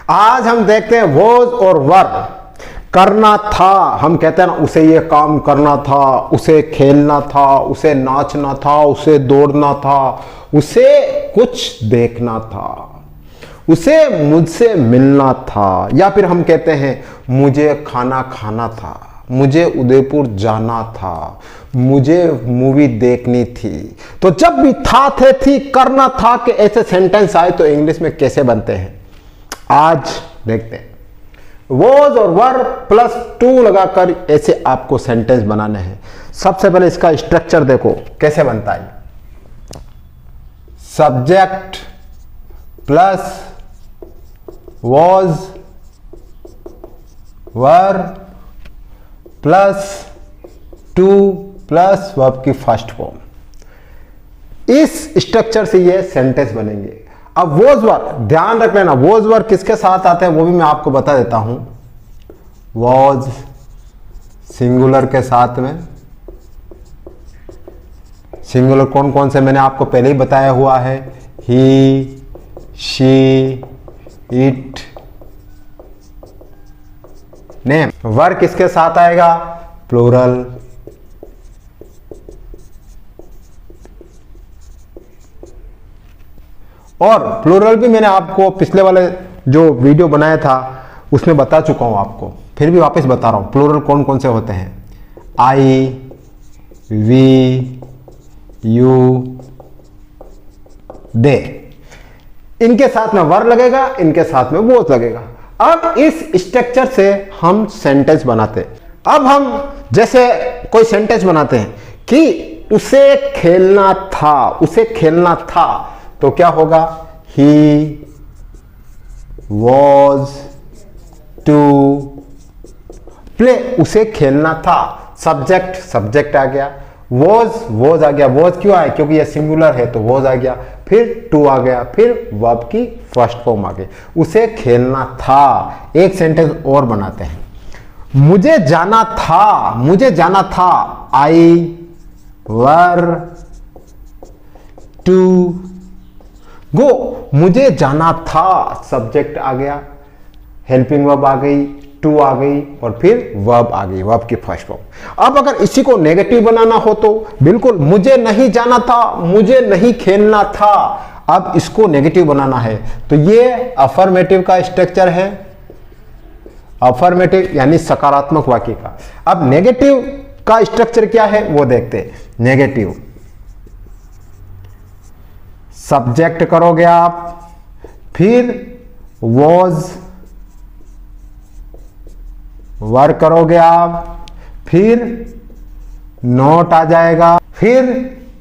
आज हम देखते हैं वॉज और वर। करना था, हम कहते हैं ना उसे ये काम करना था, उसे खेलना था, उसे नाचना था, उसे दौड़ना था, उसे कुछ देखना था, उसे मुझसे मिलना था। या फिर हम कहते हैं मुझे खाना खाना था, मुझे उदयपुर जाना था, मुझे मूवी देखनी थी। तो जब भी था, थे, थी, करना था के ऐसे सेंटेंस आए तो इंग्लिश में कैसे बनते हैं आज देखते हैं। वॉज और वर प्लस टू लगाकर ऐसे आपको सेंटेंस बनाने हैं। सबसे पहले इसका स्ट्रक्चर देखो कैसे बनता है। Subject plus was were plus two plus verb की फर्स्ट फॉर्म। इस स्ट्रक्चर से ये सेंटेंस बनेंगे। अब वॉज वर ध्यान रख लेना, वॉज वर किसके साथ आते हैं वो भी मैं आपको बता देता हूं। वॉज सिंगुलर के साथ में, सिंगुलर कौन कौन से मैंने आपको पहले ही बताया हुआ है, ही, शी, इट, नेम। वर किसके साथ आएगा, प्लूरल। और प्लूरल भी मैंने आपको पिछले वाले जो वीडियो बनाया था उसमें बता चुका हूं आपको, फिर भी वापस बता रहा हूं प्लूरल कौन कौन से होते हैं। आई, वी, यू, दे, इनके साथ में वर लगेगा, इनके साथ में वॉज लगेगा। अब इस स्ट्रक्चर से हम सेंटेंस बनाते हैं। अब हम जैसे कोई सेंटेंस बनाते हैं कि उसे खेलना था, उसे खेलना था, तो क्या होगा, ही वॉज टू प्ले, उसे खेलना था। सब्जेक्ट, सब्जेक्ट आ गया, वॉज आ गया। वॉज क्यों आया, क्योंकि ये सिंगुलर है तो वॉज आ गया, फिर टू आ गया, फिर वर्ब की फर्स्ट फॉर्म आ गई, उसे खेलना था। एक सेंटेंस और बनाते हैं। मुझे जाना था, मुझे जाना था, आई वर टू गो, मुझे जाना था, सब्जेक्ट आ गया, हेल्पिंग वर्ब आ गई, टू आ गई और फिर वर्ब आ गई, वर्ब की फर्स्ट फॉर्म। अब अगर इसी को नेगेटिव बनाना हो तो बिल्कुल, मुझे नहीं जाना था, मुझे नहीं खेलना था। अब इसको नेगेटिव बनाना है तो ये अफर्मेटिव का स्ट्रक्चर है, अफर्मेटिव यानी सकारात्मक वाक्य का। अब नेगेटिव का स्ट्रक्चर क्या है वो देखते हैं। नेगेटिव सब्जेक्ट करोगे आप, फिर वॉज वर करोगे आप, फिर नॉट आ जाएगा, फिर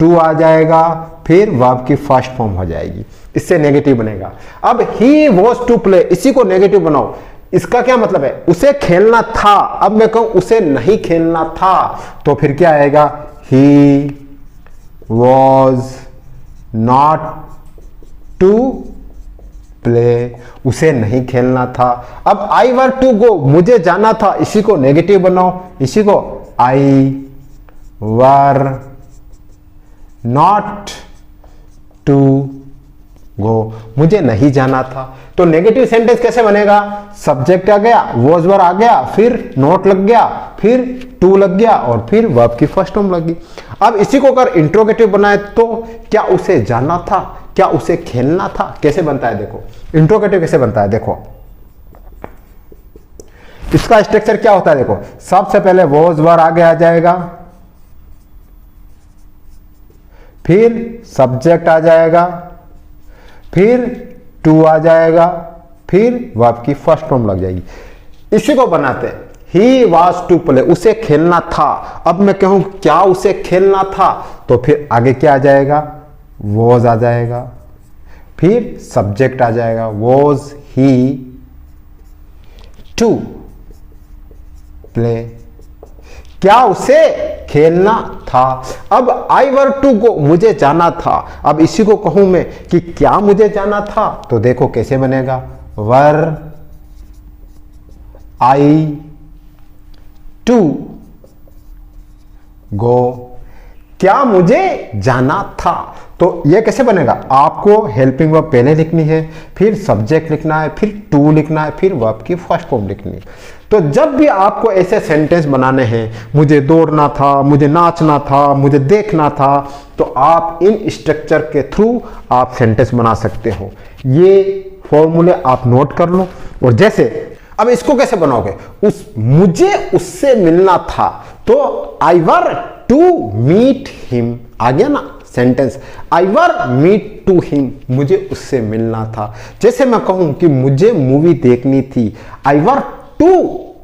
टू आ जाएगा, फिर वर्ब की फर्स्ट फॉर्म हो जाएगी, इससे नेगेटिव बनेगा। अब ही वॉज टू प्ले, इसी को नेगेटिव बनाओ। इसका क्या मतलब है, उसे खेलना था। अब मैं कहूं उसे नहीं खेलना था तो फिर क्या आएगा, he was not to play, उसे नहीं खेलना था। अब आई वर टू गो, मुझे जाना था, इसी को नेगेटिव बनाओ, इसी को आई वर नॉट टू गो, मुझे नहीं जाना था। तो नेगेटिव सेंटेंस कैसे बनेगा, सब्जेक्ट आ गया, वॉज वर आ गया, फिर नॉट लग गया, फिर टू लग गया और फिर वर्ब की फर्स्ट फॉर्म लगी। अब इसी को अगर इंट्रोगेटिव बनाए तो क्या उसे जाना था, क्या उसे खेलना था, कैसे बनता है देखो। इंट्रोगेटिव कैसे बनता है देखो, इसका स्ट्रक्चर क्या होता है देखो। सबसे पहले वॉज वर आगे आ जाएगा, फिर सब्जेक्ट आ जाएगा, फिर टू आ जाएगा, फिर वर्ब की फर्स्ट फॉर्म लग जाएगी। इसी को बनाते हैं ही वॉज टू प्ले, उसे खेलना था। अब मैं कहूं क्या उसे खेलना था तो फिर आगे क्या आ जाएगा, वॉज आ जाएगा, फिर सब्जेक्ट आ जाएगा, वॉज ही टू प्ले, क्या उसे खेलना था। अब आई वर टू गो, मुझे जाना था। अब इसी को कहूं मैं कि क्या मुझे जाना था तो देखो कैसे बनेगा, वर आई टू गो, क्या मुझे जाना था तो ये कैसे बनेगा, आपको हेल्पिंग वर्ब पहले लिखनी है, फिर सब्जेक्ट लिखना है, फिर टू लिखना है, फिर वर्ब की फर्स्ट फॉर्म लिखनी है। तो जब भी आपको ऐसे सेंटेंस बनाने हैं, मुझे दौड़ना था, मुझे नाचना था, मुझे देखना था, तो आप इन स्ट्रक्चर के थ्रू आप सेंटेंस बना सकते हो। ये फॉर्मूले आप नोट कर लो। और जैसे अब इसको कैसे बनाओगे, मुझे उससे मिलना था, तो I were to meet him, आ गया ना sentence, I were meet to him, मुझे उससे मिलना था। जैसे मैं कहूं कि मुझे मूवी देखनी थी, आई वर टू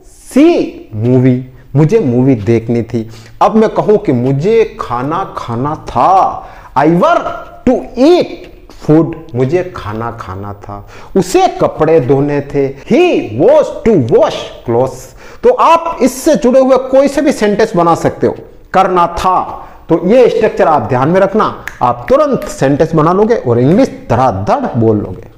सी मूवी, मुझे मूवी देखनी थी। अब मैं कहूं कि मुझे खाना खाना था, आई वर टू ईट फूड, मुझे खाना खाना था। उसे कपड़े धोने थे, he was to wash clothes. तो आप इससे जुड़े हुए कोई से भी सेंटेंस बना सकते हो। करना था, तो ये स्ट्रक्चर आप ध्यान में रखना, आप तुरंत सेंटेंस बना लोगे और इंग्लिश धड़ाधड़ बोल लोगे।